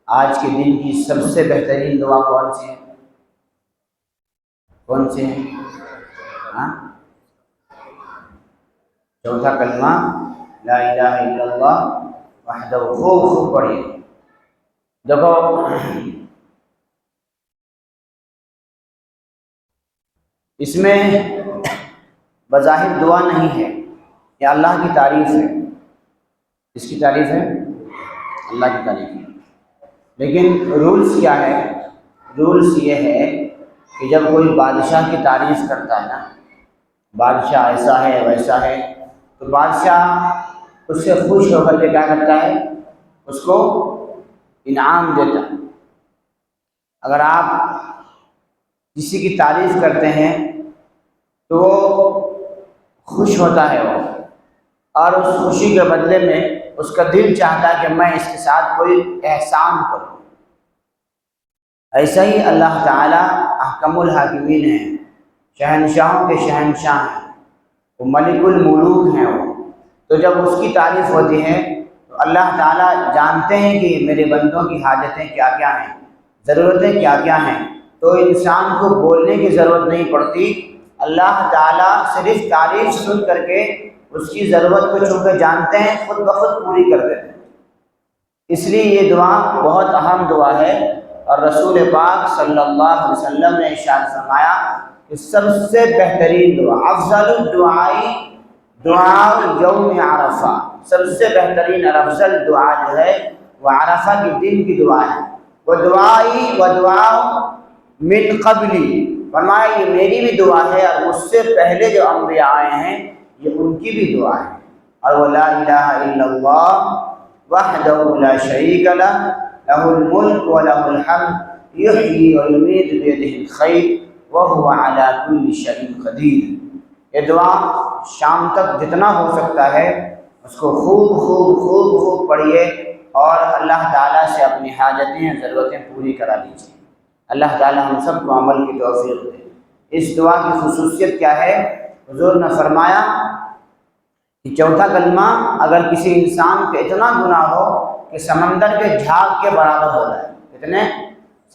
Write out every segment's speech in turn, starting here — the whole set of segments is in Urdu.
آج کے دن کی سب سے بہترین دعا کون سی ہے؟ کون سی ہے؟ ہاں، چوتھا کلمہ لا الہ الا اللہ وحدہ، خوب پڑھیے۔ دیکھو اس میں بظاہر دعا نہیں ہے، یہ اللہ کی تعریف ہے۔ اس کی تعریف ہے، اللہ کی تعریف ہے۔ لیکن رولز کیا ہے؟ رولز یہ ہے کہ جب کوئی بادشاہ کی تعریف کرتا ہے نا، بادشاہ ایسا ہے ویسا ہے، تو بادشاہ اس سے خوش ہو کر کے کیا کرتا ہے؟ اس کو انعام دیتا ہے۔ اگر آپ کسی کی تعریف کرتے ہیں تو خوش ہوتا ہے وہ، اور اس خوشی کے بدلے میں اس کا دل چاہتا ہے کہ میں اس کے ساتھ کوئی احسان کروں۔ ایسا ہی اللہ تعالیٰ احکم الحاکمین ہیں، شہنشاہوں کے شہنشاہ ہیں، وہ ملک الملوک ہیں وہ۔ تو جب اس کی تعریف ہوتی ہے تو اللہ تعالیٰ جانتے ہیں کہ میرے بندوں کی حاجتیں کیا کیا ہیں، ضرورتیں کیا کیا ہیں، تو انسان کو بولنے کی ضرورت نہیں پڑتی۔ اللہ تعالیٰ صرف تعریف سن کر کے اس کی ضرورت کو چونکہ جانتے ہیں، خود بخود پوری کر دیتے ہیں۔ اس لیے یہ دعا بہت اہم دعا ہے، اور رسول پاک صلی اللہ علیہ وسلم نے ارشاد فرمایا کہ سب سے بہترین دعا، افضل الدعائی دعاء یوم عرفہ، سب سے بہترین اور افضل دعا جو ہے وہ عرفہ کے دن کی دعا ہے۔ وہ دعائی و دعا من قبلی، فرمایا یہ میری بھی دعا ہے اور مجھ سے پہلے جو انبیاء آئے ہیں یہ ان کی بھی دعا ہے۔ اور وہ لا الہ الا اللہ وحدہ لا شریک لہ لہ الملک ولہ الحمد یحیی ویمیت بیدہ الخیر وہو علی کل شیء قدیر۔ یہ دعا شام تک جتنا ہو سکتا ہے اس کو خوب پڑھیے، اور اللہ تعالیٰ سے اپنی حاجتیں ضرورتیں پوری کرا لیجیے۔ اللہ تعالیٰ ہم سب کو عمل کی توفیق دے۔ اس دعا کی خصوصیت کیا ہے؟ حضور نے فرمایا کہ چوتھا کلمہ اگر کسی انسان کا اتنا گناہ ہو کہ سمندر کے جھاگ کے برابر ہو جائے، اتنے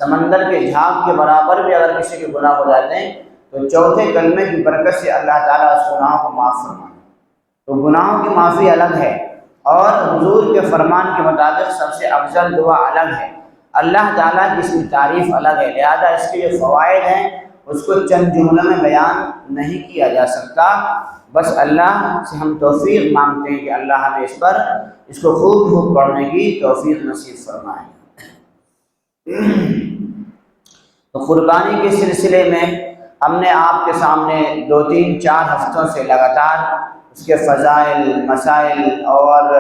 سمندر کے جھاگ کے برابر بھی اگر کسی کے گناہ ہو جاتے ہیں، تو چوتھے کلمے کی برکت سے اللہ تعالیٰ اس گناہوں کو معاف فرمائے۔ تو گناہوں کی معافی الگ ہے، اور حضور کے فرمان کے مطابق سب سے افضل دعا الگ ہے۔ اللہ تعالیٰ کی اس کی تعریف الگ ہے، لہذا اس کے جو فوائد ہیں اس کو چند جملوں میں بیان نہیں کیا جا سکتا۔ بس اللہ سے ہم توفیق مانگتے ہیں کہ اللہ ہمیں اس کو خوب پڑھنے کی توفیق نصیب فرمائے۔ تو قربانی کے سلسلے میں ہم نے آپ کے سامنے 2-3-4 ہفتوں سے لگاتار اس کے فضائل، مسائل اور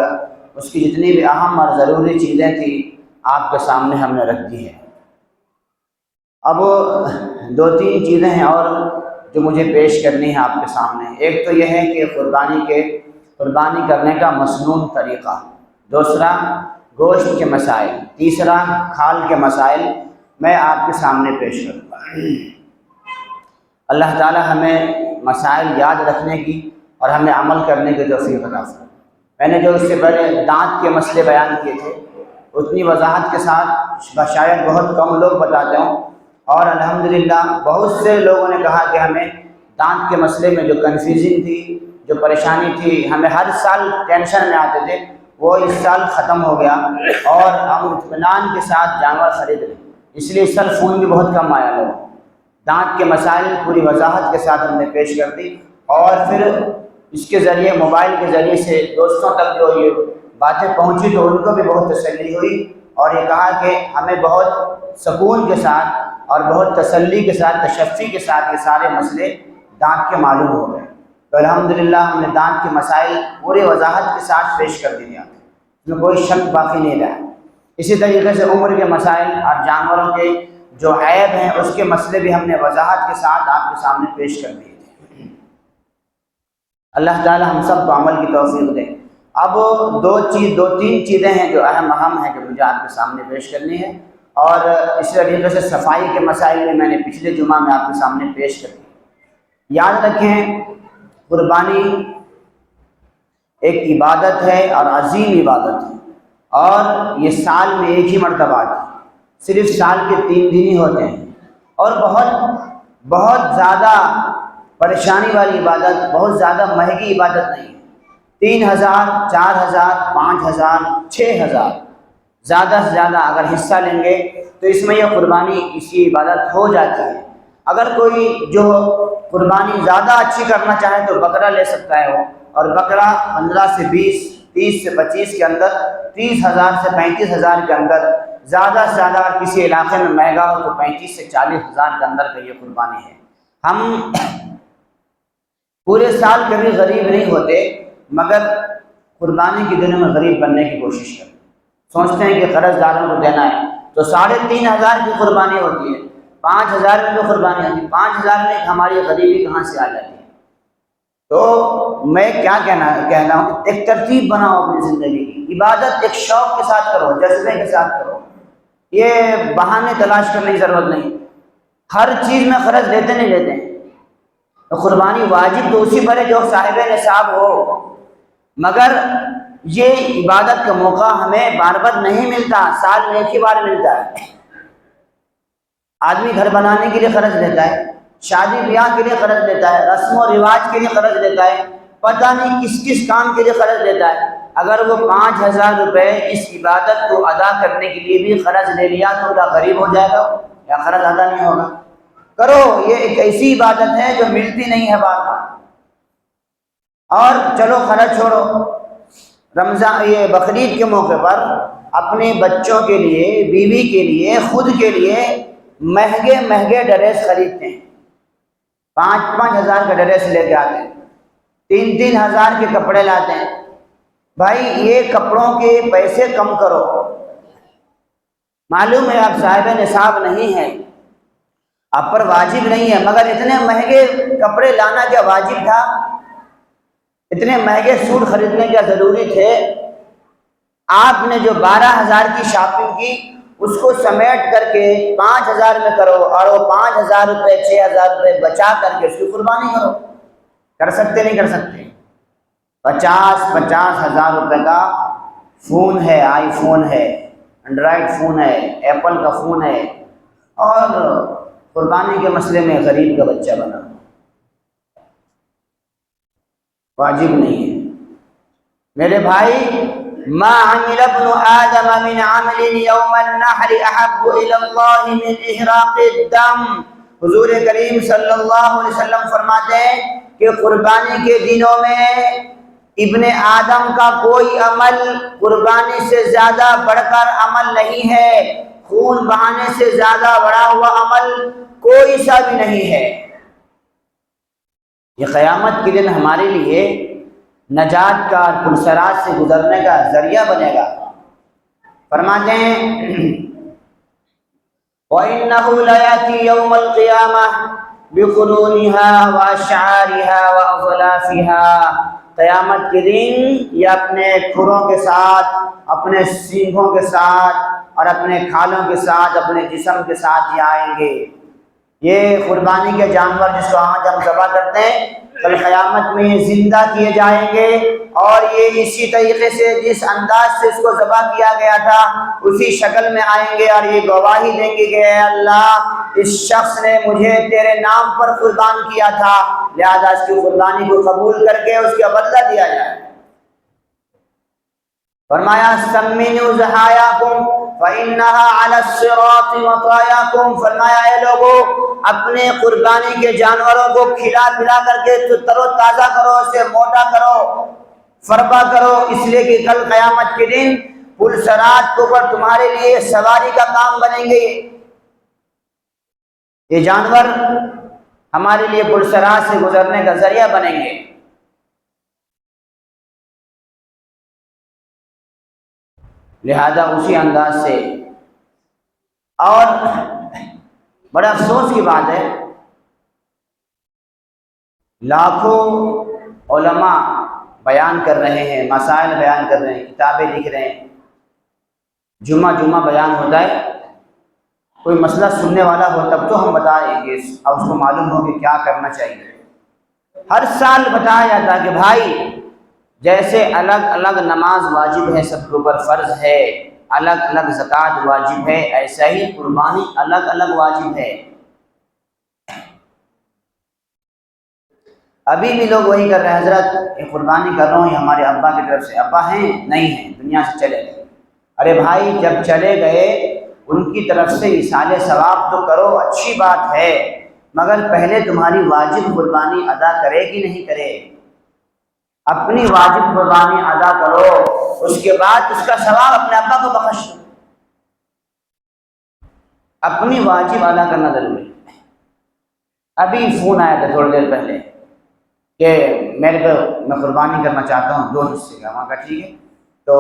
اس کی جتنی بھی اہم اور ضروری چیزیں تھیں آپ کے سامنے ہم نے رکھ دی ہیں۔ اب 2-3 چیزیں ہیں اور جو مجھے پیش کرنی ہے آپ کے سامنے۔ ایک تو یہ ہے کہ قربانی کرنے کا مسنون طریقہ، دوسرا گوشت کے مسائل، تیسرا کھال کے مسائل میں آپ کے سامنے پیش کروں گا۔ اللہ تعالی ہمیں مسائل یاد رکھنے کی اور ہمیں عمل کرنے کی توفیق عطا فرمائے۔ میں نے جو اس سے پہلے دانت کے مسئلے بیان کیے تھے اتنی وضاحت کے ساتھ شاید بہت کم لوگ بتاتے ہوں، اور الحمدللہ بہت سے لوگوں نے کہا کہ ہمیں دانت کے مسئلے میں جو کنفیوژن تھی، جو پریشانی تھی، ہمیں ہر سال ٹینشن میں آتے تھے، وہ اس سال ختم ہو گیا اور ہم اطمینان کے ساتھ جانور خرید لیں۔ اس لیے اس سال فون بھی بہت کم آیا لوگ۔ دانت کے مسائل پوری وضاحت کے ساتھ ہم نے پیش کر دی، اور پھر اس کے ذریعے موبائل کے ذریعے سے دوستوں تک جو یہ باتیں پہنچی تو ان کو بھی بہت تسلی ہوئی، اور یہ کہا کہ ہمیں بہت سکون کے ساتھ اور بہت تسلی کے ساتھ، تشفی کے ساتھ یہ سارے مسئلے دانت کے معلوم ہو گئے۔ تو الحمدللہ ہم نے دانت کے مسائل پورے وضاحت کے ساتھ پیش کر دیے، اس میں کوئی شک باقی نہیں رہا۔ اسی طریقے سے عمر کے مسائل اور جانوروں کے جو عیب ہیں اس کے مسئلے بھی ہم نے وضاحت کے ساتھ آپ کے سامنے پیش کر دیے تھے۔ اللہ تعالی ہم سب کو عمل کی توفیق دے۔ اب 2-3 چیزیں ہیں جو اہم ہیں جو مجھے آپ کے سامنے پیش کرنی ہے، اور اسی طریقے سے صفائی کے مسائل میں نے پچھلے جمعہ میں آپ کے سامنے پیش کر دی۔ یاد رکھیں قربانی ایک عبادت ہے اور عظیم عبادت ہے، اور یہ سال میں ایک ہی مرتبہ آتی ہے، صرف سال کے 3 دن ہی ہوتے ہیں، اور بہت زیادہ پریشانی والی عبادت، بہت زیادہ مہنگی عبادت نہیں ہے۔ 3000، 4000، 5000، 6000 زیادہ سے زیادہ اگر حصہ لیں گے تو اس میں یہ قربانی کی عبادت ہو جاتی ہے۔ اگر کوئی جو قربانی زیادہ اچھی کرنا چاہے تو بکرا لے سکتا ہے وہ، اور بکرا 15 سے 20، 30 سے 25 کے اندر، 30,000 سے 35,000 کے اندر، زیادہ سے زیادہ اگر کسی علاقے میں مہنگا ہو تو 35 سے 40,000 کے اندر کا یہ قربانی ہے۔ ہم پورے سال کبھی غریب نہیں ہوتے، مگر قربانی کے دنوں میں غریب بننے کی کوشش کرتے ہیں۔ سوچتے ہیں کہ قرض داروں کو دینا ہے تو 3,500 کی قربانی ہوتی ہے، 5,000 میں جو قربانی ہوتی ہے، 5,000 میں ہماری غریبی کہاں سے آ جاتی ہے؟ تو میں کیا کہنا ہوں کہ ایک ترتیب بناؤ اپنی زندگی کی، عبادت ایک شوق کے ساتھ کرو، جذبے کے ساتھ کرو، یہ بہانے تلاش کرنے کی ضرورت نہیں۔ ہر چیز میں خرچ لیتے نہیں لیتے ہیں، تو قربانی واجب تو اسی پر ہے جو صاحب نصاب ہو، مگر یہ عبادت کا موقع ہمیں بار بار نہیں ملتا، سال میں ایک ہی بار ملتا ہے۔ آدمی گھر بنانے کے لیے خرچ لیتا ہے، شادی بیاہ کے لیے خرچ لیتا ہے، رسم و رواج کے لیے خرچ لیتا ہے، پتہ نہیں کس کس کام کے لیے خرچ لیتا ہے۔ اگر وہ 5,000 روپے اس عبادت کو ادا کرنے کے لیے بھی خرچ لے لیا تو کیا غریب ہو جائے گا یا خرچ ادا نہیں ہوگا؟ کرو، یہ ایک ایسی عبادت ہے جو ملتی نہیں ہے بار بار۔ اور چلو خرچ چھوڑو، رمضان یہ بقرعید کے موقع پر اپنے بچوں کے لیے، بیوی کے لیے، خود کے لیے مہنگے مہنگے ڈریس خریدتے ہیں، 5,000 کا ڈریس لے کے آتے ہیں، 3,000 کے کپڑے لاتے ہیں۔ بھائی یہ کپڑوں کے پیسے کم کرو، معلوم ہے آپ صاحب نصاب نہیں ہیں، آپ پر واجب نہیں ہے، مگر اتنے مہنگے کپڑے لانا کیا واجب تھا؟ اتنے مہنگے سوٹ خریدنے کیا ضروری تھے؟ آپ نے جو 12,000 کی شاپنگ کی اس کو سمیٹ کر کے 5,000 میں کرو، اور وہ 5,000 روپے، 6,000 روپے بچا کر کے اس کی قربانی کرو۔ کر سکتے نہیں کر سکتے؟ 50,000 روپے کا فون ہے، آئی فون ہے، اینڈرائڈ فون ہے، ایپل کا فون ہے، اور قربانی کے مسئلے میں غریب کا بچہ بنا، واجب نہیں ہے۔ میرے بھائی، ما عمل ابن آدم من عمل یوم النحر احب الی اللہ من احراق الدم۔ حضور کریم صلی اللہ علیہ وسلم فرماتے ہیں کہ قربانی کے دنوں میں ابن آدم کا کوئی عمل قربانی سے زیادہ بڑھ کر عمل نہیں ہے، خون بہانے سے زیادہ بڑا ہوا عمل کوئی سا بھی نہیں ہے۔ یہ قیامت کے دن ہمارے لیے نجات کا اور پرسرات سے گزرنے کا ذریعہ بنے گا۔ فرماتے ہیں وَإِنَّهُ لَيَأْتِي يَوْمَ الْقِيَامَةِ بِقُرُونِهَا وَأَشْعَارِهَا وَأَظْلَافِهَا۔ قیامت کے دن یہ اپنے کھروں کے ساتھ، اپنے سینگوں کے ساتھ، اور اپنے کھالوں کے ساتھ، اپنے جسم کے ساتھ یہ آئیں گے۔ یہ قربانی کے جانور جس کو آج ہم ذبح کرتے ہیں، کل قیامت میں یہ زندہ کیے جائیں گے، اور یہ اسی طریقے سے جس انداز سے اس کو ذبح کیا گیا تھا اسی شکل میں آئیں گے، اور یہ گواہی دیں گے کہ اے اللہ، اس شخص نے مجھے تیرے نام پر قربان کیا تھا، لہذا اس کی قربانی کو قبول کر کے اس کا بدلہ دیا جائے۔ فرمایا سمنوا ضحایاکم فإنها علی الصراط مطایاکم۔ فرمایا اے لوگو، اپنے قربانی کے جانوروں کو کھلا پلا کر کے تر و تازہ کرو، اسے موٹا کرو، فربا کرو، اس لیے کہ کل قیامت کے دن پل صراط کے اوپر تمہارے لیے سواری کا کام بنیں گے۔ یہ جانور ہمارے لیے پل صراط سے گزرنے کا ذریعہ بنیں گے۔ لہذا اسی انداز سے، اور بڑا افسوس کی بات ہے، لاکھوں علماء بیان کر رہے ہیں، مسائل بیان کر رہے ہیں، کتابیں لکھ رہے ہیں، جمعہ بیان ہوتا ہے، کوئی مسئلہ سننے والا ہو تب تو ہم بتائیں گے اور اس کو معلوم ہو کہ کیا کرنا چاہیے۔ ہر سال بتایا جاتا ہے کہ بھائی جیسے الگ الگ نماز واجب ہے، سب کے اوپر فرض ہے، الگ الگ زکوٰۃ واجب ہے، ایسا ہی قربانی الگ الگ واجب ہے۔ ابھی بھی لوگ وہی کر رہے ہیں، حضرت یہ قربانی کر رہا ہوں یہ ہمارے ابا کی طرف سے۔ ابا ہیں؟ نہیں ہیں، دنیا سے چلے گئے۔ ارے بھائی جب چلے گئے ان کی طرف سے ایصال ثواب تو کرو، اچھی بات ہے، مگر پہلے تمہاری واجب قربانی ادا کرے کہ نہیں کرے؟ اپنی واجب قربانی ادا کرو، اس کے بعد اس کا ثواب اپنے ابا کو بخش دو۔ اپنی واجب ادا کرنا ضروری ہے۔ ابھی فون آیا تھا تھوڑی دیر پہلے کہ میں قربانی کرنا چاہتا ہوں 2 حصے کا۔ وہاں کا ٹھیک ہے، تو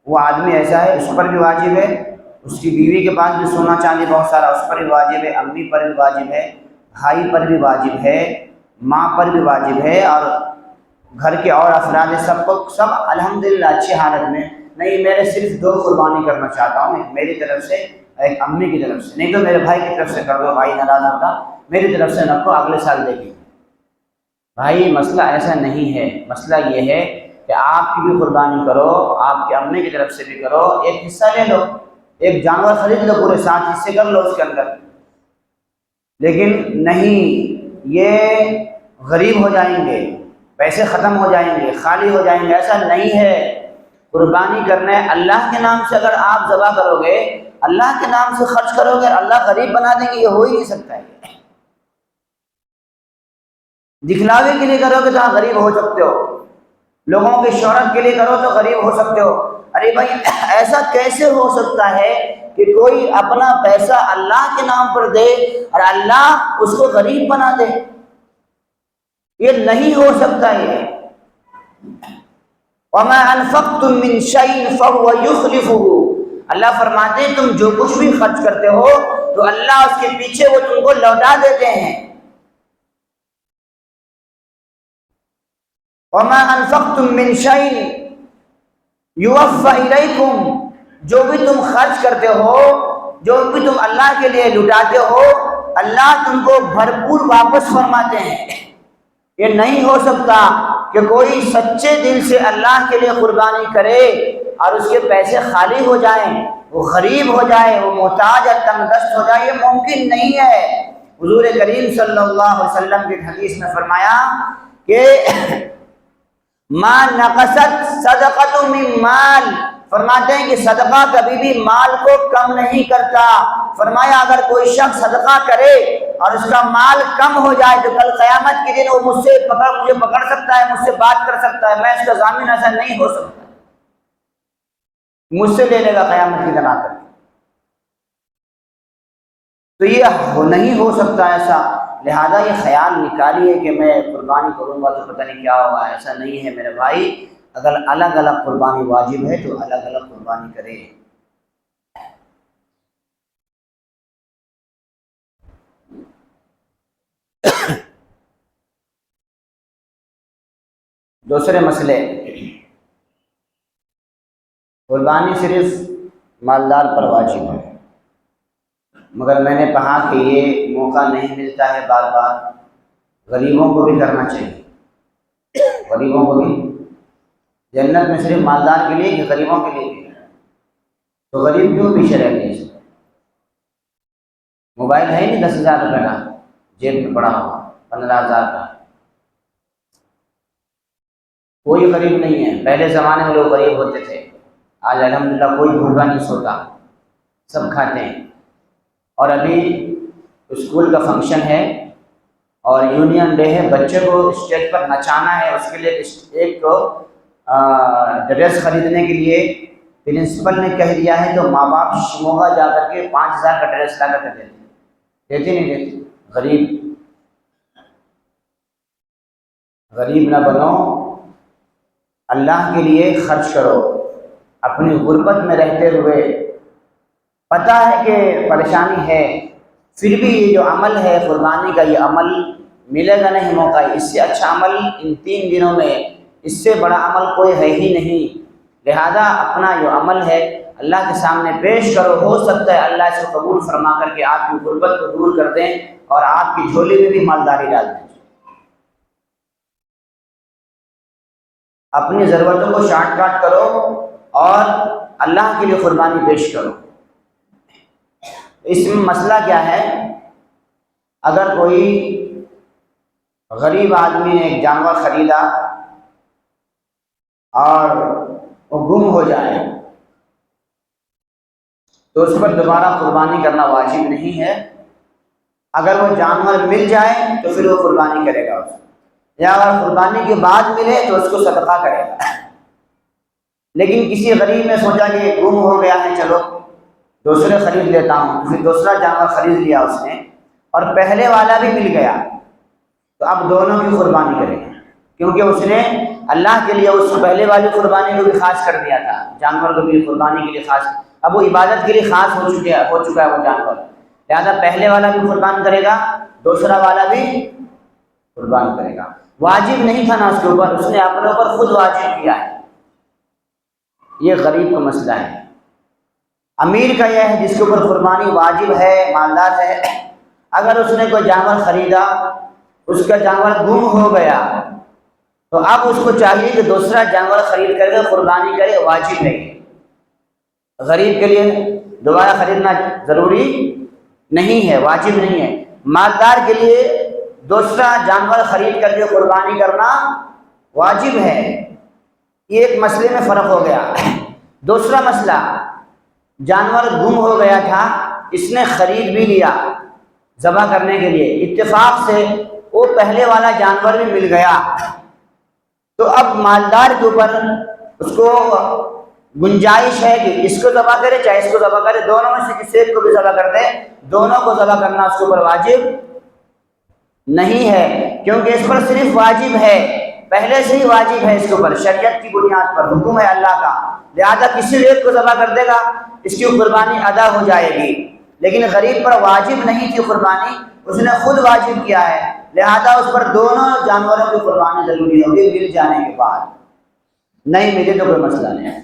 وہ آدمی ایسا ہے اس پر بھی واجب ہے، اس کی بیوی کے پاس بھی سونا چاندی بہت سارا، اس پر بھی واجب ہے، امی پر بھی واجب ہے، بھائی پر بھی واجب ہے، ماں پر بھی واجب ہے، اور گھر کے اور افراد سب کو، سب الحمدللہ اچھی حالت میں۔ نہیں میں صرف 2 قربانی کرنا چاہتا ہوں، ایک میری طرف سے ایک امی کی طرف سے، نہیں تو میرے بھائی کی طرف سے کر دو، بھائی ناراض ہوتا، میری طرف سے رکھو اگلے سال دے گی۔ بھائی مسئلہ ایسا نہیں ہے، مسئلہ یہ ہے کہ آپ کی بھی قربانی کرو، آپ کے امی کی طرف سے بھی کرو، ایک حصہ لے لو، ایک جانور خرید لو، پورے 7 حصے کر لو اس کے اندر۔ لیکن نہیں، یہ غریب ہو جائیں گے، پیسے ختم ہو جائیں گے، خالی ہو جائیں گے، ایسا نہیں ہے۔ قربانی کرنا ہے اللہ کے نام سے، اگر آپ ذبح کرو گے اللہ کے نام سے خرچ کرو گے، اللہ غریب بنا دیں گے، یہ ہو ہی نہیں سکتا ہے۔ دکھلاوے کے لیے کرو گے تو آپ غریب ہو سکتے ہو، لوگوں کی شہرت کے لیے کرو تو غریب ہو سکتے ہو۔ ارے بھائی ایسا کیسے ہو سکتا ہے کہ کوئی اپنا پیسہ اللہ کے نام پر دے اور اللہ اس کو غریب بنا دے؟ یہ نہیں ہو سکتا ہے۔ وَمَا أَنفَقْتُم مِّن شَيْءٍ فَهُوَ يُخْلِفُهُ، اللہ فرماتے ہیں تم جو کچھ بھی خرچ کرتے ہو تو اللہ اس کے پیچھے وہ تم کو لوٹا دیتے ہیں۔ وَمَا أَنفَقْتُم مِّن شَيْءٍ يُوَفَّ إِلَيْكُمْ، جو بھی تم خرچ کرتے ہو، جو بھی تم اللہ کے لیے لٹاتے ہو، اللہ تم کو بھرپور واپس فرماتے ہیں۔ یہ نہیں ہو سکتا کہ کوئی سچے دل سے اللہ کے لیے قربانی کرے اور اس کے پیسے خالی ہو جائیں، وہ غریب ہو جائے، وہ محتاج اور تنگ دست ہو جائے، یہ ممکن نہیں ہے۔ حضور کریم صلی اللہ علیہ وسلم کی حدیث میں فرمایا کہ ما نقصت صدقۃ من مال، فرماتے ہیں کہ صدقہ کبھی بھی مال کو کم نہیں کرتا۔ فرمایا اگر کوئی شخص صدقہ کرے اور اس کا مال کم ہو جائے تو کل قیامت کے دن وہ مجھے پکڑ سکتا ہے، مجھ سے بات کر سکتا ہے، میں اس کا ضامن، ایسا نہیں ہو سکتا، مجھ سے لے لے گا قیامت کی دن آ کر۔ تو یہ نہیں ہو سکتا ایسا، لہذا یہ خیال نکالیے کہ میں قربانی کروں گا تو پتہ نہیں کیا ہوگا، ایسا نہیں ہے میرے بھائی۔ اگر الگ الگ قربانی واجب ہے تو الگ الگ قربانی کرے۔ دوسرے مسئلے، قربانی صرف مالدار پر واجب ہے، مگر میں نے کہا کہ یہ موقع نہیں ملتا ہے بار بار، غریبوں کو بھی کرنا چاہیے، غریبوں کو بھی۔ جنت میں صرف مالدار کے لیے کہ غریبوں کے لیے بھی؟ تو غریب کیوں پیچھے رہتے ہیں؟ موبائل ہے نہیں 10,000 روپے کا جیب میں پڑا ہوا، 15,000 کا، کوئی غریب نہیں ہے۔ پہلے زمانے میں لوگ غریب ہوتے تھے، آج الحمدللہ کوئی بھوکا نہیں سوتا، سب کھاتے ہیں۔ اور ابھی اسکول کا فنکشن ہے اور یونین ڈے ہے، بچے کو اسٹیج پر نچانا ہے، اس کے لیے ایک ڈریس خریدنے کے لیے پرنسپل نے کہہ دیا ہے تو ماں باپ شموگا جا کر کے 5,000 کا ڈریس لا کر دیتے نہیں دیتے۔ غریب نہ بنو، اللہ کے لیے خرچ کرو۔ اپنی غربت میں رہتے ہوئے پتہ ہے کہ پریشانی ہے، پھر بھی یہ جو عمل ہے قربانی کا، یہ عمل ملے گا نہیں موقع، اس سے اچھا عمل ان 3 دنوں میں، اس سے بڑا عمل کوئی ہے ہی نہیں۔ لہذا اپنا جو عمل ہے اللہ کے سامنے پیش کرو، ہو سکتا ہے اللہ اس کو قبول فرما کر کے آپ کی غربت کو دور کر دیں اور آپ کی جھولی میں بھی مالداری ڈال دیں۔ اپنی ضرورتوں کو شارٹ کٹ کرو اور اللہ کے لیے قربانی پیش کرو۔ اس میں مسئلہ کیا ہے؟ اگر کوئی غریب آدمی نے ایک جانور خریدا اور وہ گم ہو جائے تو اس پر دوبارہ قربانی کرنا واجب نہیں ہے۔ اگر وہ جانور مل جائے تو پھر وہ قربانی کرے گا اس کو، یا اگر قربانی کے بعد ملے تو اس کو صدقہ کرے گا۔ لیکن کسی غریب نے سوچا کہ گم ہو گیا ہے، چلو دوسرے خرید لیتا ہوں، پھر دوسرا جانور خرید لیا اس نے اور پہلے والا بھی مل گیا، تو اب دونوں کی قربانی کرے گا، کیونکہ اس نے اللہ کے لیے اس پہلے والی قربانی کو بھی خاص کر دیا تھا، جانور کو بھی قربانی کے لیے خاص، اب وہ عبادت کے لیے خاص ہو چکا ہے وہ جانور، لہٰذا پہلے والا بھی قربان کرے گا، دوسرا والا بھی قربان کرے گا۔ واجب نہیں تھا نا اس کے اوپر، اس نے اپنے اوپر خود واجب کیا ہے۔ یہ غریب کا مسئلہ ہے۔ امیر کا یہ ہے جس کے اوپر قربانی واجب ہے، مالدار ہے، اگر اس نے کوئی جانور خریدا، اس کا جانور گم ہو گیا تو اب اس کو چاہیے کہ دوسرا جانور خرید کر کے قربانی کرے، واجب ہے۔ غریب کے لیے دوبارہ خریدنا ضروری نہیں ہے، واجب نہیں ہے۔ مالدار کے لیے دوسرا جانور خرید کر کے قربانی کرنا واجب ہے۔ یہ ایک مسئلے میں فرق ہو گیا۔ دوسرا مسئلہ، جانور گم ہو گیا تھا، اس نے خرید بھی لیا ذبح کرنے کے لیے، اتفاق سے وہ پہلے والا جانور بھی مل گیا، تو اب مالدار کے اوپر اس کو گنجائش ہے کہ اس کو ذبح کرے چاہے اس کو ذبح کرے، دونوں میں سے کسی ایک کو بھی ذبح کر دے، دونوں کو ذبح کرنا اس کے اوپر واجب نہیں ہے، کیونکہ اس پر صرف واجب ہے، پہلے سے ہی واجب ہے اس کے اوپر، شریعت کی بنیاد پر حکم ہے اللہ کا، لہذا کسی ایک کو ذبح کر دے گا اس کی قربانی ادا ہو جائے گی۔ لیکن غریب پر واجب نہیں تھی قربانی، اس نے خود واجب کیا ہے، لہذا اس پر دونوں جانوروں کی قربانی ضروری ہوگی مل جانے کے بعد، نہیں ملے تو کوئی مسئلہ نہیں ہے۔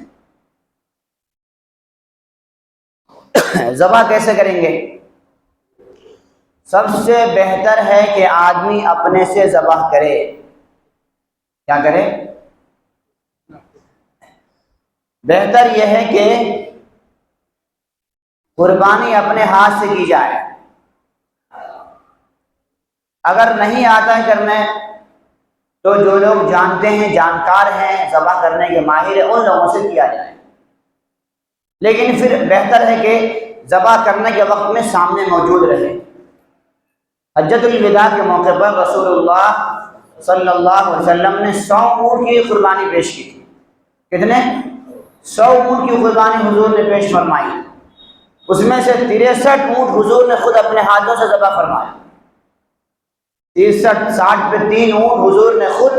ذبح کیسے کریں گے؟ سب سے بہتر ہے کہ آدمی اپنے سے ذبح کرے۔ کیا کرے؟ بہتر یہ ہے کہ قربانی اپنے ہاتھ سے کی جائے۔ اگر نہیں آتا ہے کرنے تو جو لوگ جانتے ہیں، جانکار ہیں، ذبح کرنے کے ماہر ہیں، ان لوگوں سے کیا جائے۔ لیکن پھر بہتر ہے کہ ذبح کرنے کے وقت میں سامنے موجود رہے۔ حجۃ الوداع کے موقع پر رسول اللہ صلی اللہ علیہ وسلم نے 100 اونٹ کی قربانی پیش کی تھی۔ کتنے؟ 100 اونٹ کی قربانی حضور نے پیش فرمائی، اس میں سے 63 اونٹ حضور نے خود اپنے ہاتھوں سے ذبح فرمایا، 60 پہ 3 اونٹ حضور نے خود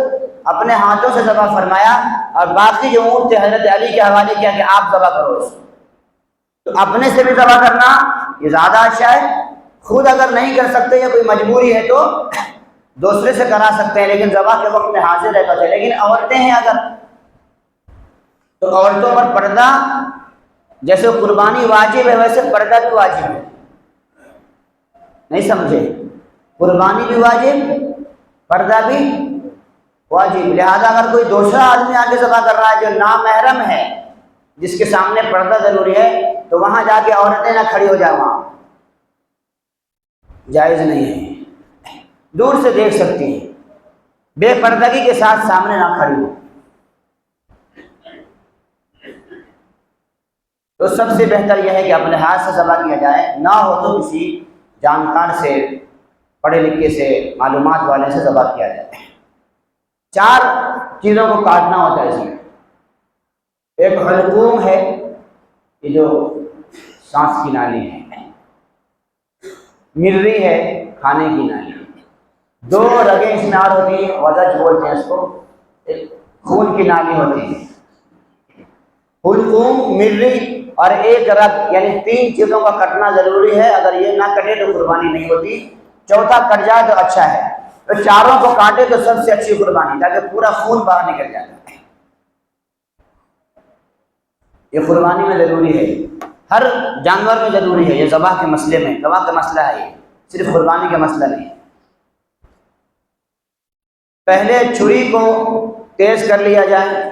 اپنے ہاتھوں سے ذبح فرمایا، اور باقی جو اونٹ تھے حضرت علی کے حوالے کیا کہ آپ ذبح کرو اس کو۔ تو اپنے سے بھی ذبح کرنا یہ زیادہ اچھا ہے۔ خود اگر نہیں کر سکتے یا کوئی مجبوری ہے تو دوسرے سے کرا سکتے ہیں، لیکن ذبح کے وقت میں حاضر رہتا تھا۔ لیکن عورتیں ہیں اگر، تو عورتوں پر پردہ، جیسے قربانی واجب ہے ویسے پردہ بھی واجب ہے، نہیں سمجھے؟ قربانی بھی واجب، پردہ بھی واجب، لہذا اگر کوئی دوسرا آدمی آگے ذبح کر رہا ہے جو نامحرم ہے، جس کے سامنے پردہ ضروری ہے، تو وہاں جا کے عورتیں نہ کھڑی ہو جائیں، وہاں جائز نہیں ہے، دور سے دیکھ سکتی ہیں، بے پردگی کے ساتھ سامنے نہ کھڑی ہو۔ تو سب سے بہتر یہ ہے کہ اپنے ہاتھ سے ذبح کیا جائے، نہ ہو تو کسی جانکار سے، پڑھے لکھے سے، معلومات والے سے ذبح کیا جائے۔ 4 چیزوں کو کاٹنا ہوتا ہے اس میں۔ ایک حلقوم ہے، یہ جو سانس کی نالی ہے، مرری ہے، کھانے کی نالی، 2 رگیں اس میں اور ہوتی ہیں، وزج بولتے ہیں اس کو، ایک خون کی نالی ہوتی ہے۔ حلقوم، مرری اور ایک رگ، یعنی 3 چیزوں کا کٹنا ضروری ہے، اگر یہ نہ کٹے تو قربانی نہیں ہوتی، چوتھا کٹ جائے تو اچھا ہے، تو 4 کو کاٹے تو سب سے اچھی قربانی، تاکہ پورا خون باہر نکل جائے۔ یہ قربانی میں ضروری ہے، ہر جانور میں ضروری ہے، یہ ذبح کے مسئلے میں، ذبح کا مسئلہ ہے، یہ صرف قربانی کا مسئلہ نہیں ہے۔ پہلے چھری کو تیز کر لیا جائے،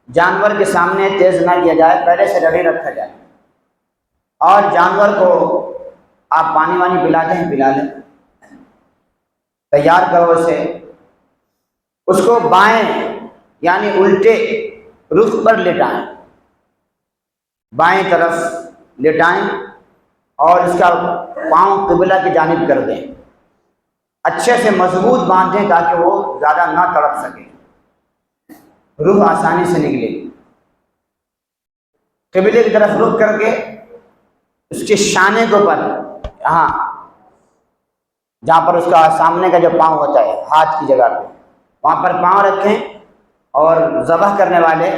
جانور کے سامنے تیز نہ کیا جائے، پہلے سے ریڈی رکھا جائے۔ اور جانور کو آپ پانی وانی پلاتے ہیں پلا لیں، تیار کرو اسے، اس کو بائیں یعنی الٹے رخ پر لٹائیں، بائیں طرف لٹائیں اور اس کا پاؤں قبلہ کی جانب کر دیں، اچھے سے مضبوط باندھیں تاکہ وہ زیادہ نہ تڑپ سکے، روح آسانی سے نکلے گی۔ قبلے کی طرف رخ کر کے اس کے شانے کے اوپر، یہاں جہاں پر اس کا سامنے کا جو پاؤں ہوتا ہے ہاتھ کی جگہ پہ، وہاں پر پاؤں رکھیں اور ذبح کرنے والے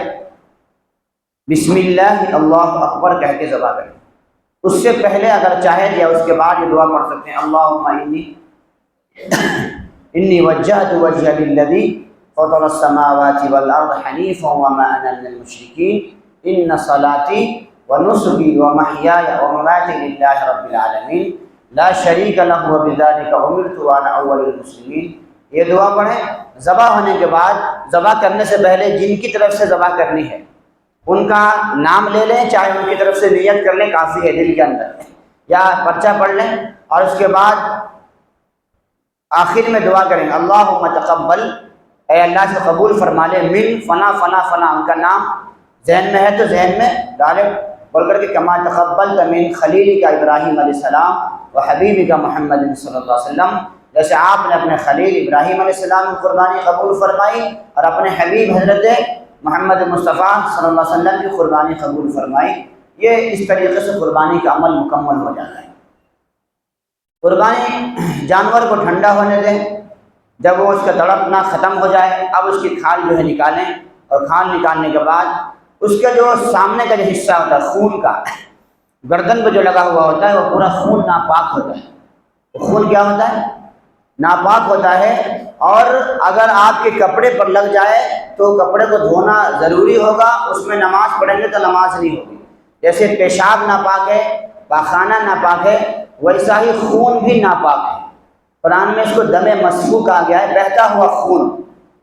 بسم اللہ اللہ اکبر کہہ کے ذبح کریں۔ اس سے پہلے اگر چاہے یا اس کے بعد یہ دعا پڑھ سکتے ہیں، اللہم انی وجہت وجہ للذی فطر السماوات والارض حنیفا وما انا من المشرکین ان صلاتی ونسکی ومحیای ومماتی للہ رب العالمین لا شریک لہ وبذالک امرت وانا اول المسلمین۔ یہ دعا پڑھیں۔ ذبح ہونے کے بعد، ذبح کرنے سے پہلے جن کی طرف سے ذبح کرنی ہے ان کا نام لے لیں، چاہے ان کی طرف سے نیت کر لیں، کافی ہے دل کے اندر، یا پرچہ پڑھ لیں، اور اس کے بعد آخر میں دعا کریں اللہم تقبل، اے اللہ سے قبول فرما لے، من فنا فنا فنا، ان کا نام ذہن میں ہے تو ذہن میں ڈالے بول کر کے، کما تقبل من خلیل کا ابراہیم علیہ السلام و حبیب کا محمد صلی اللہ علیہ وسلم، جیسے آپ نے اپنے خلیل ابراہیم علیہ السلام کی قربانی قبول فرمائی اور اپنے حبیب حضرت محمد مصطفیٰ صلی اللہ علیہ وسلم کی قربانی قبول فرمائی۔ یہ اس طریقے سے قربانی کا عمل مکمل ہو جاتا ہے۔ قربانی جانور کو ٹھنڈا ہونے دیں، جب وہ اس کا تڑپنا ختم ہو جائے، اب اس کی کھال جو ہے نکالیں، اور کھال نکالنے کے بعد اس کا جو سامنے کا جو حصہ ہوتا ہے خون کا، گردن پہ جو لگا ہوا ہوتا ہے وہ پورا خون ناپاک ہوتا ہے۔ خون کیا ہوتا ہے؟ ناپاک ہوتا ہے، اور اگر آپ کے کپڑے پر لگ جائے تو کپڑے کو دھونا ضروری ہوگا، اس میں نماز پڑھیں گے تو نماز نہیں ہوگی۔ جیسے پیشاب ناپاک ہے، پاخانہ ناپاک ہے، ویسا ہی خون بھی ناپاک ہے۔ قرآن میں اس کو دم مسفوح کہا گیا ہے، بہتا ہوا خون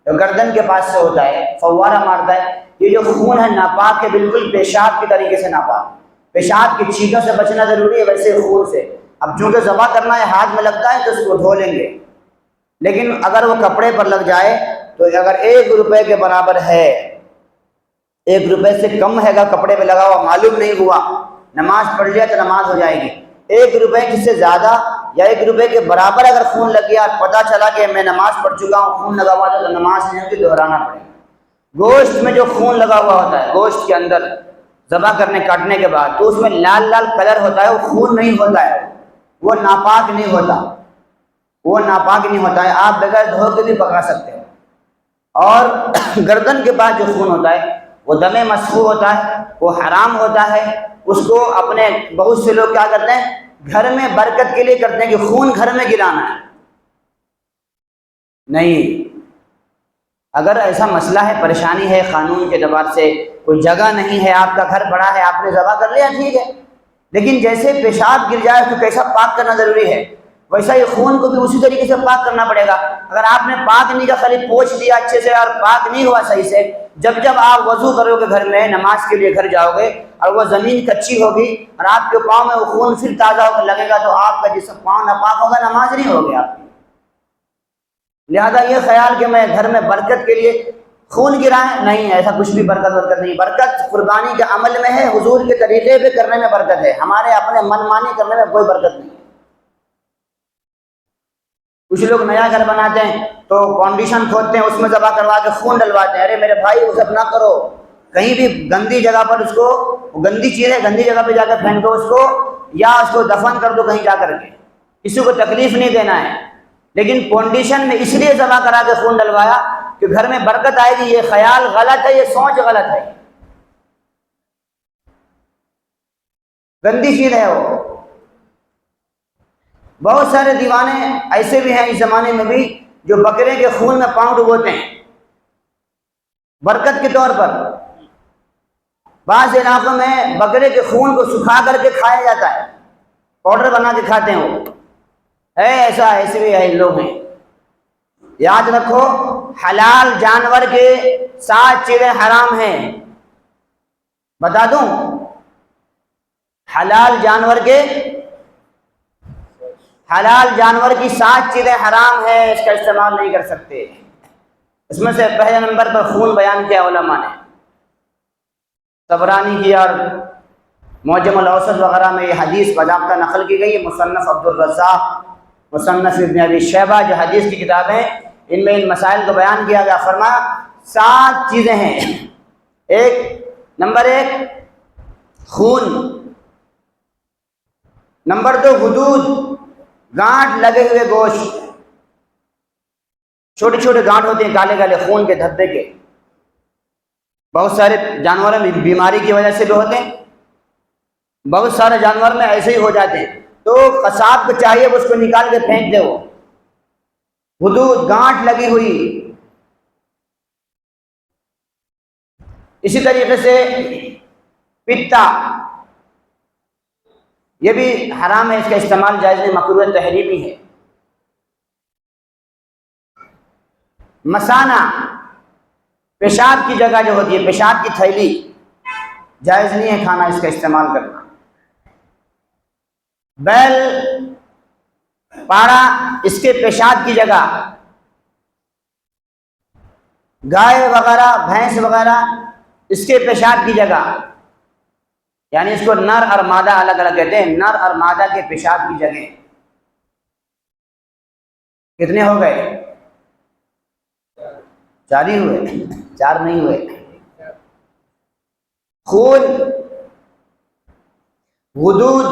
جو گردن کے پاس سے ہوتا ہے، فوارہ مارتا ہے، یہ جو خون ہے ناپاک ہے، بالکل پیشاب کے طریقے سے ناپاک۔ پیشاب کی چھینٹوں سے بچنا ضروری ہے، ویسے خون سے۔ اب چونکہ ذبح کرنا ہے، ہاتھ میں لگتا ہے تو اس کو دھو لیں گے، لیکن اگر وہ کپڑے پر لگ جائے تو اگر 1 روپے کے برابر ہے، 1 روپے سے کم ہے گا کپڑے پہ لگا ہوا، معلوم نہیں ہوا، نماز پڑھ لیا تو نماز ہو جائے گی۔ 1 روپے کی سے زیادہ یا 1 روپے کے برابر اگر خون لگ گیا، پتہ چلا کہ میں نماز پڑھ چکا ہوں، خون لگا ہوا تھا، تو نماز نہیں ہوگی، دہرانا پڑے گا۔ گوشت میں جو خون لگا ہوا ہوتا ہے، گوشت کے اندر ذبح کرنے کاٹنے کے بعد، تو اس میں لال لال کلر ہوتا ہے، وہ خون نہیں ہوتا ہے، وہ ناپاک نہیں ہوتا، وہ ناپاک نہیں ہوتا ہے، آپ بغیر دھو کے بھی پکا سکتے ہیں۔ اور گردن کے پاس جو خون ہوتا ہے وہ دم مسفوح ہوتا ہے، وہ حرام ہوتا ہے۔ اس کو اپنے بہت سے لوگ کیا کرتے ہیں، گھر میں برکت کے لیے کرتے ہیں کہ خون گھر میں گرانا ہے۔ نہیں، اگر ایسا مسئلہ ہے، پریشانی ہے، قانون کے اعتبار سے کوئی جگہ نہیں ہے، آپ کا گھر بڑا ہے، آپ نے ذبح کر لیا، ٹھیک ہے، لیکن جیسے پیشاب گر جائے تو کیسا پاک کرنا ضروری ہے، ویسا ہی خون کو بھی اسی طریقے سے پاک کرنا پڑے گا۔ اگر آپ نے پاک نہیں کا خالی پوچھ دیا اچھے سے اور پاک نہیں ہوا صحیح سے، جب آپ وضو کرو گے گھر میں، نماز کے لیے گھر جاؤ گے اور وہ زمین کچی ہوگی اور آپ کے پاؤں میں وہ خون پھر تازہ ہو کر لگے گا، تو آپ کا جسم پاؤں ناپاک ہوگا، نماز نہیں ہوگی آپ کی۔ لہذا یہ خیال کہ میں گھر میں برکت کے لیے خون گرائیں، نہیں، ایسا کچھ بھی برکت نہیں۔ برکت قربانی کے عمل میں ہے، حضور کے طریقے پہ کرنے میں برکت ہے، ہمارے اپنے من مانی کرنے میں کوئی برکت نہیں ہے۔ کچھ لوگ نیا گھر بناتے ہیں تو فاؤنڈیشن کھودتے ہیں، اس میں ذبح کروا کے خون ڈلواتے ہیں۔ ارے میرے بھائی، وہ سب نہ کرو، کہیں بھی گندی جگہ پر اس کو، گندی چیز ہے، گندی جگہ پہ جا کر پھینک دو اس کو، یا اس کو دفن کر دو کہیں جا کر کے، کسی کو تکلیف نہیں دینا ہے۔ لیکن فاؤنڈیشن میں اس لیے ذبح کرا کے خون ڈلوایا کہ گھر میں برکت آئے گی، یہ خیال غلط ہے، یہ سوچ غلط ہے، گندی چیز ہے وہ۔ بہت سارے دیوانے ایسے بھی ہیں اس زمانے میں بھی جو بکرے کے خون میں پاؤں ڈبوتے ہیں برکت کے طور پر۔ بعض علاقوں میں بکرے کے خون کو سکھا کر کے کھایا جاتا ہے، پاؤڈر بنا کے کھاتے ہیں وہ، ہے ایسا، ایسے بھی ہے لوگ ہیں۔ یاد رکھو حلال جانور کے 7 چیزیں حرام ہیں. بتا دوں، حلال جانور کی 7 چیزیں حرام ہیں، اس کا استعمال نہیں کر سکتے. اس میں سے پہلے نمبر پر خون بیان کیا علماء نے. طبرانی کی اور معجم الاوسط وغیرہ میں یہ حدیث باضابطہ نقل کی گئی ہے. مصنف عبد الرزاق، مصنف ابن ابی شیبہ جو حدیث کی کتابیں، ان میں ان مسائل کو بیان کیا گیا. فرمایا 7 چیزیں ہیں. نمبر 1 خون. نمبر 2 غدود، گانٹھ لگے ہوئے گوشت. چھوٹے چھوٹے گانٹھ ہوتے ہیں کالے کالے خون کے دھبے کے. بہت سارے جانوروں میں بیماری کی وجہ سے بھی ہوتے ہیں، بہت سارے جانور میں ایسے ہی ہو جاتے ہیں، تو قصاب کو چاہیے اس کو نکال کے پھینک دے. وہ حدود، گانٹھ لگی ہوئی. اسی طریقے سے پتا، یہ بھی حرام ہے، اس کا استعمال جائز نہیں، مکروہ تحریمی ہے. مثانہ، پیشاب کی جگہ جو ہوتی ہے، پیشاب کی تھیلی، جائز نہیں ہے کھانا، اس کا استعمال کرنا. بیل، پاڑا، اس کے پیشاب کی جگہ. گائے وغیرہ، بھینس وغیرہ، اس کے پیشاب کی جگہ. یعنی اس کو نر اور مادہ الگ الگ کہتے ہیں. نر اور مادہ کے پیشاب کی جگہ. کتنے ہو گئے؟ 4 ہی ہوئے، 4 نہیں ہوئے. خون، غدود،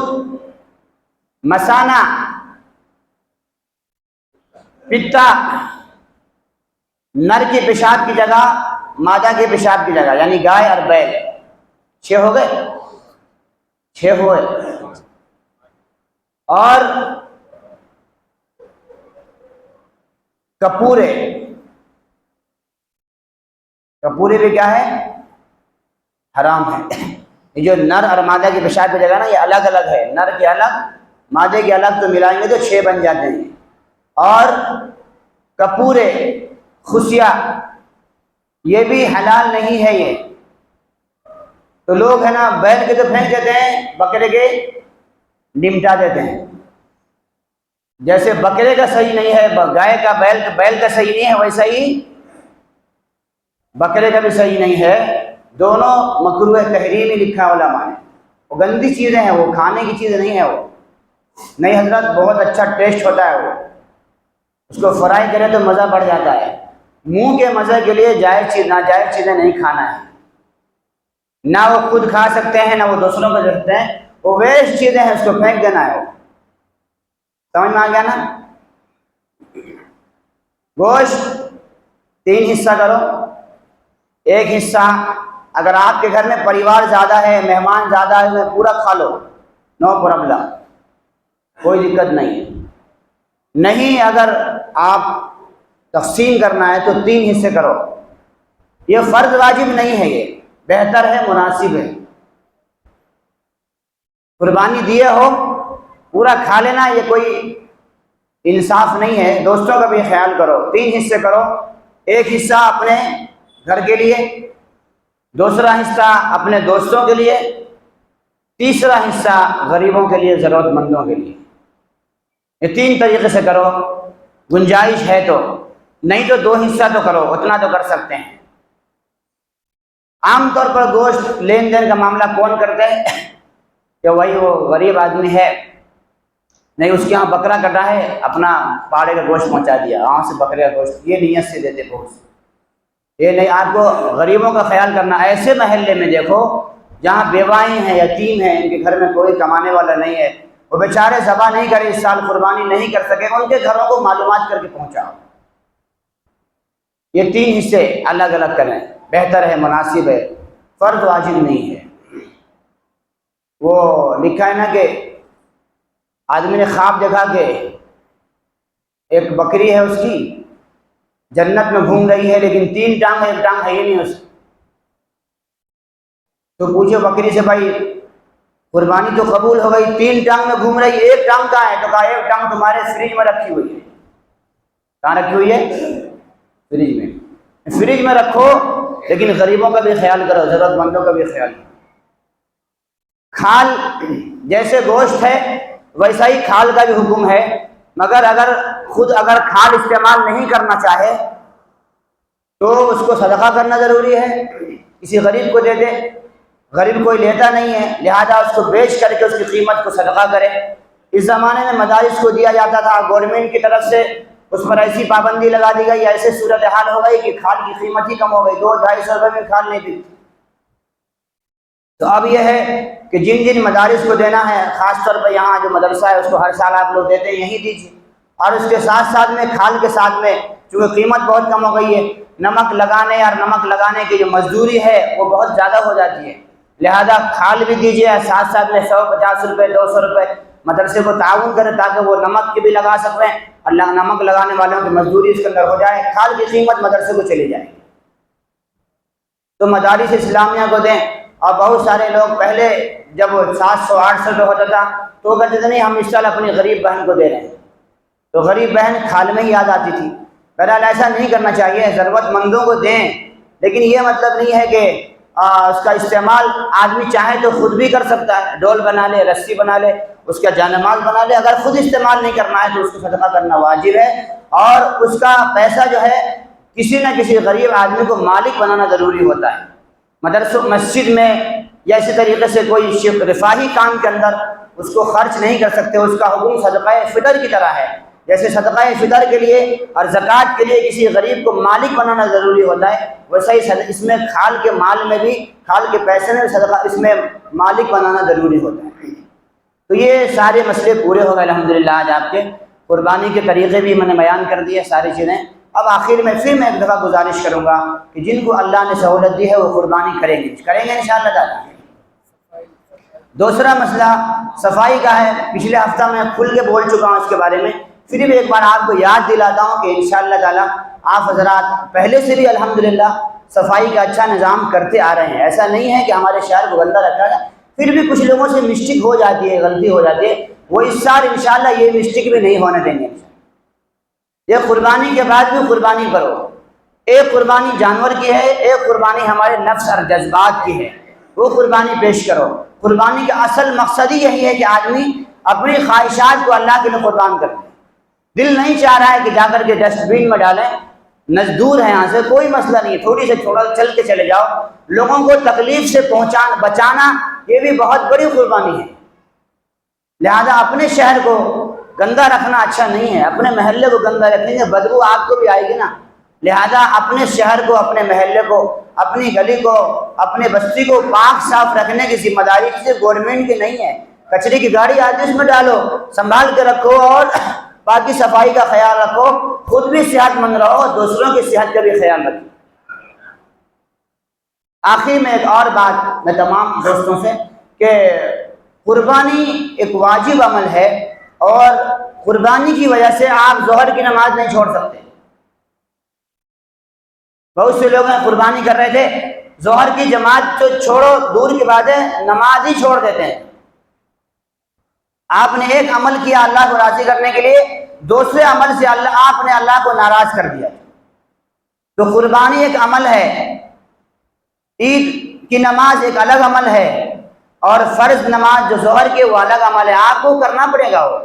مثانہ، پتا، نر کی پیشاب کی جگہ، مادہ کے پیشاب کی جگہ، یعنی گائے اور بیل. 6 ہو گئے، 6 ہوئے. اور کپورے. کپورے بھی کیا ہے؟ حرام ہے. یہ جو نر اور مادہ کی پیشاب کی جگہ نا، یہ الگ الگ ہے. نر کے الگ، مادے کے الگ، تو ملائیں گے تو 6 بن جاتے ہیں. اور کپورے، خصیہ، یہ بھی حلال نہیں ہے. یہ تو لوگ ہے نا بیل کے تو پھینک دیتے ہیں، بکرے کے نمٹا دیتے ہیں. جیسے بکرے کا صحیح نہیں ہے گائے کا، بیل کا صحیح نہیں ہے، ویسا ہی بکرے کا بھی صحیح نہیں ہے. دونوں مکروہ تحریمی لکھا علماء نے. وہ گندی چیزیں ہیں، وہ کھانے کی چیزیں نہیں ہے. وہ نہیں حضرت، بہت اچھا ٹیسٹ ہوتا ہے. وہ اس کو فرائی کرے تو مزہ بڑھ جاتا ہے. منہ کے مزے کے لیے جائز چیز، ناجائز چیزیں نہیں کھانا ہے. نہ وہ خود کھا سکتے ہیں، نہ وہ دوسروں کو دے سکتے ہیں. وہ ویسٹ چیزیں ہیں، اس کو پھینک دینا ہے. وہ سمجھ میں آ گیا نا؟ گوشت 3 حصہ کرو. ایک حصہ اگر آپ کے گھر میں پریوار زیادہ ہے، مہمان زیادہ ہے، میں پورا کھا لو، نو پرابلم، کوئی دقت نہیں. نہیں اگر آپ تقسیم کرنا ہے تو 3 حصے کرو. یہ فرض واجب نہیں ہے، یہ بہتر ہے، مناسب ہے. قربانی دیے ہو پورا کھا لینا، یہ کوئی انصاف نہیں ہے. دوستوں کا بھی خیال کرو. 3 حصے کرو. ایک حصہ اپنے گھر کے لیے، دوسرا حصہ اپنے دوستوں کے لیے، تیسرا حصہ غریبوں کے لیے، ضرورت مندوں کے لیے. یہ 3 طریقے سے کرو، گنجائش ہے تو. نہیں تو 2 حصہ تو کرو، اتنا تو کر سکتے ہیں. عام طور پر گوشت لین دین کا معاملہ کون کرتے ہیں؟ کہ وہی وہ غریب آدمی ہے، نہیں اس کے یہاں بکرا کٹا ہے، اپنا پاڑے کا گوشت پہنچا دیا، وہاں سے بکرے کا گوشت، یہ نیت سے دیتے بہت سے. یہ نہیں، آپ کو غریبوں کا خیال کرنا. ایسے محلے میں دیکھو جہاں بیوائیں ہیں، یتیم ہیں، ان کے گھر میں کوئی کمانے والا نہیں ہے، وہ بیچارے ذبح نہیں کرے، اس سال قربانی نہیں کر سکے، ان کے گھروں کو معلومات کر کے پہنچاؤ. یہ 3 حصے الگ الگ کریں، بہتر ہے، مناسب ہے، فرض واجب نہیں ہے. وہ لکھا ہے نا کہ آدمی نے خواب دیکھا کہ ایک بکری ہے، اس کی جنت میں گھوم رہی ہے، لیکن 3 ٹانگ ہے، 1 ٹانگ ہے ہی نہیں اس. تو پوچھے بکری سے، بھائی قربانی تو قبول ہو گئی، 3 ٹانگ میں گھوم رہی ہے، 1 ٹانگ کہاں ہے؟ تو کہا 1 ٹانگ تمہارے فریج میں رکھی ہوئی ہے. کہاں رکھی ہوئی ہے؟ فریج میں. فریج میں رکھو لیکن غریبوں کا بھی خیال کرو، ضرورت مندوں کا بھی خیال کرو. کھال جیسے گوشت ہے ویسا ہی کھال کا بھی حکم ہے، مگر اگر کھال استعمال نہیں کرنا چاہے تو اس کو صدقہ کرنا ضروری ہے، کسی غریب کو دے دے. غریب کوئی لیتا نہیں ہے، لہذا اس کو بیچ کر کے اس کی قیمت کو صدقہ کرے. اس زمانے میں مدارس کو دیا جاتا تھا، گورنمنٹ کی طرف سے اس پر ایسی پابندی لگا دی گئی، ایسے صورتحال ہو گئی کہ کھال کی قیمت ہی کم ہو گئی، 200-250 روپے میں کھال نہیں تھی. تو اب یہ ہے کہ جن جن مدارس کو دینا ہے، خاص طور پہ یہاں جو مدرسہ ہے اس کو ہر سال آپ لوگ دیتے ہیں، یہی دیجیے. اور اس کے ساتھ ساتھ میں کھال کے ساتھ میں چونکہ قیمت بہت کم ہو گئی ہے، نمک لگانے کی جو مزدوری ہے وہ بہت زیادہ ہو جاتی ہے، لہذا کھال بھی دیجیے، ساتھ ساتھ میں 150 روپے 200 روپے مدرسے کو تعاون کرے تاکہ وہ نمک کی بھی لگا سکیں اور نمک لگانے والوں کی مزدوری اس کے اندر ہو جائے، کھال کی قیمت مدرسے کو چلی جائے. تو مدارس اسلامیہ کو دیں. اور بہت سارے لوگ پہلے جب 700-800 روپے ہوتا تھا تو وہ کہتے تھے نہیں ہم اس سال اپنی غریب بہن کو دے رہے ہیں، تو غریب بہن کھال میں ہی یاد آتی تھی. بہرحال ایسا نہیں کرنا چاہیے، ضرورت مندوں کو دیں، لیکن یہ مطلب نہیں ہے کہ اس کا استعمال آدمی چاہے تو خود بھی کر سکتا ہے، ڈول بنا لے، رسی بنا لے، اس کا جانماز بنا لے. اگر خود استعمال نہیں کرنا ہے تو اس کو صدقہ کرنا واجب ہے، اور اس کا پیسہ جو ہے کسی نہ کسی غریب آدمی کو مالک بنانا ضروری ہوتا ہے. مدرسوں مسجد میں یا اسی طریقے سے کوئی رفاہی کام کے اندر اس کو خرچ نہیں کر سکتے. اس کا حکم صدقہ فطر کی طرح ہے، جیسے صدقہ فطر کے لیے اور زکوٰۃ کے لیے کسی غریب کو مالک بنانا ضروری ہوتا ہے، ویسا ہی اس میں کھال کے مال میں بھی، کھال کے پیسے میں صدقہ اس میں مالک بنانا ضروری ہوتا ہے. تو یہ سارے مسئلے پورے ہو گئے الحمدللہ. آج آپ کے قربانی کے طریقے بھی میں نے بیان کر دیے، ساری چیزیں. اب آخر میں پھر میں ایک دفعہ گزارش کروں گا کہ جن کو اللہ نے سہولت دی ہے وہ قربانی کریں گے انشاءاللہ تعالیٰ. دوسرا مسئلہ صفائی کا ہے. پچھلے ہفتہ میں کھل کے بول چکا ہوں اس کے بارے میں، پھر بھی ایک بار آپ کو یاد دلاتا ہوں کہ انشاءاللہ تعالیٰ آپ حضرات پہلے سے بھی الحمدللہ صفائی کا اچھا نظام کرتے آ رہے ہیں. ایسا نہیں ہے کہ ہمارے شہر کو گندہ رکھا ہے، پھر بھی کچھ لوگوں سے مسٹیک ہو جاتی ہے، غلطی ہو جاتی ہے. وہ اس سال انشاءاللہ یہ مسٹیک بھی نہیں ہونے دیں گے. یہ قربانی کے بعد بھی قربانی کرو. ایک قربانی جانور کی ہے، ایک قربانی ہمارے نفس اور جذبات کی ہے، وہ قربانی پیش کرو. قربانی کا اصل مقصد ہی یہی ہے کہ آدمی اپنی خواہشات کو اللہ کے لیے قربان کرے. دل نہیں چاہ رہا ہے کہ جا کر کے ڈسٹ بین میں ڈالیں، نزدور ہے یہاں سے کوئی مسئلہ نہیں ہے، تھوڑی سے تھوڑا چل کے چلے جاؤ. لوگوں کو تکلیف سے بچانا یہ بھی بہت بڑی قربانی ہے. لہذا اپنے شہر کو گندہ رکھنا اچھا نہیں ہے، اپنے محلے کو گندہ رکھیں گے بدبو آپ کو بھی آئے گی نا. لہذا اپنے شہر کو، اپنے محلے کو، اپنی گلی کو، اپنے بستی کو پاک صاف رکھنے کی ذمہ داری صرف گورنمنٹ کی نہیں ہے. کچرے کی گاڑی آتی ہے اس میں ڈالو، سنبھال کے رکھو اور باقی صفائی کا خیال رکھو، خود بھی صحت مند رہو، دوسروں کی صحت کا بھی خیال رکھو. آخر میں ایک اور بات میں تمام دوستوں سے کہ قربانی ایک واجب عمل ہے، اور قربانی کی وجہ سے آپ ظہر کی نماز نہیں چھوڑ سکتے. بہت سے لوگ ہیں قربانی کر رہے تھے، ظہر کی جماعت تو چھوڑو دور کی بات ہے، نماز ہی چھوڑ دیتے ہیں. آپ نے ایک عمل کیا اللہ کو راضی کرنے کے لیے، دوسرے عمل سے آپ نے اللہ کو ناراض کر دیا. تو قربانی ایک عمل ہے، عید کی نماز ایک الگ عمل ہے، اور فرض نماز جو ظہر کی وہ الگ عمل ہے، آپ کو کرنا پڑے گا وہ.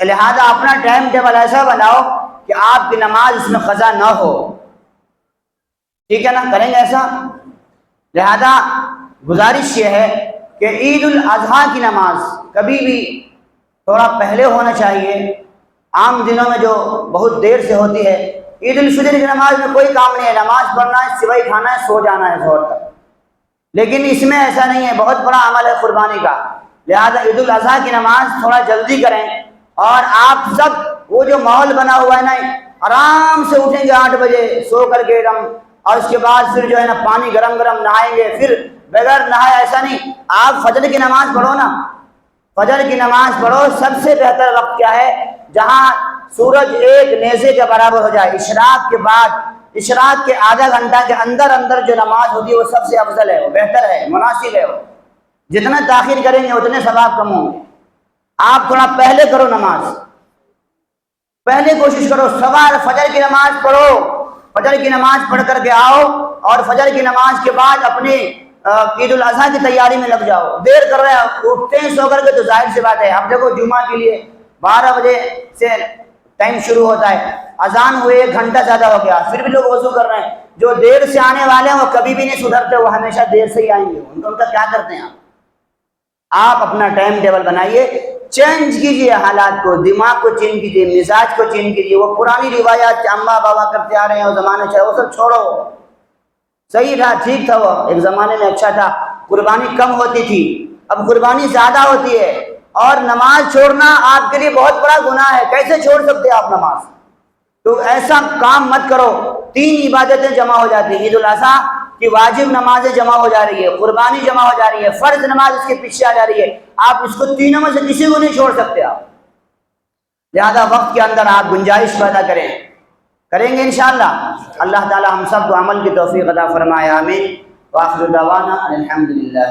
لہذا اپنا ٹائم ٹیبل ایسا بناؤ کہ آپ کی نماز اس میں قضا نہ ہو. ٹھیک ہے نا، کریں گے ایسا. لہذا گزارش یہ ہے کہ عید الاضحیٰ کی نماز کبھی بھی تھوڑا پہلے ہونا چاہیے. عام دنوں میں جو بہت دیر سے ہوتی ہے، عید الفطر کی نماز میں کوئی کام نہیں ہے، نماز پڑھنا ہے، سوئی کھانا ہے، سو جانا ہے ظہر تک. لیکن اس میں ایسا نہیں ہے، بہت بڑا عمل ہے قربانی کا. لہذا عید الاضحیٰ کی نماز تھوڑا جلدی کریں، اور آپ سب وہ جو ماحول بنا ہوا ہے نا، آرام سے اٹھیں گے 8 بجے سو کر کے ایک دم، اور اس کے بعد پھر جو ہے نا پانی گرم گرم نہائیں گے، پھر بغیر نہائے ایسا نہیں. آپ فجر کی نماز پڑھو نا، فجر کی نماز پڑھو. سب سے بہتر وقت کیا ہے؟ جہاں سورج ایک نیزے کے برابر ہو جائے، اشراق کے بعد، اشراق کے آدھا گھنٹہ کے اندر اندر جو نماز ہوتی ہے وہ سب سے افضل ہے، وہ بہتر ہے، مناسب ہے. وہ جتنا تاخیر کریں گے اتنے ثواب کم ہوں گے. آپ تھوڑا پہلے کرو نماز، پہلے کوشش کرو سوار فجر کی نماز پڑھو، فجر کی نماز پڑھ کر کے آؤ اور فجر کی نماز کے بعد اپنے عید الاضحیٰ کی تیاری میں لگ جاؤ۔ دیر کر رہے ہیں، اٹھتے ہیں سو کر کے تو ظاہر سی بات ہے، اب دیکھو جمعہ کے لیے 12 بجے سے ٹائم شروع ہوتا ہے، اذان ہوئے 1 گھنٹہ زیادہ ہو گیا، پھر بھی لوگ وضو کر رہے ہیں۔ جو دیر سے آنے والے ہیں وہ کبھی بھی نہیں سدھرتے، وہ ہمیشہ دیر سے ہی آئیں گے، ان کا کیا کرتے ہیں آپ اپنا ٹائم ٹیبل بنائیے، چینج کیجئے حالات کو، دماغ کو چینج کیجئے، مزاج کو چینج کیجئے۔ وہ پرانی روایات اماں بابا کرتے آ رہے ہیں وہ زمانے چاہے وہ سب چھوڑو، صحیح تھا، ٹھیک تھا، وہ ایک زمانے میں اچھا تھا، قربانی کم ہوتی تھی، اب قربانی زیادہ ہوتی ہے، اور نماز چھوڑنا آپ کے لیے بہت بڑا گناہ ہے۔ کیسے چھوڑ سکتے آپ نماز؟ تو ایسا کام مت کرو۔ 3 عبادتیں جمع ہو جاتی ہیں، عید الاضحیٰ کی واجب نمازیں جمع ہو جا رہی ہے، قربانی جمع ہو جا رہی ہے، فرض نماز اس کے پیچھے آ جا رہی ہے، آپ اس کو تینوں میں سے کسی کو نہیں چھوڑ سکتے آپ، لہذا وقت کے اندر آپ گنجائش پیدا کریں گے انشاءاللہ۔ اللہ تعالی ہم سب کو عمل کی توفیق عطا فرمائے، آمین۔ وآخر دعوانا الحمدللہ۔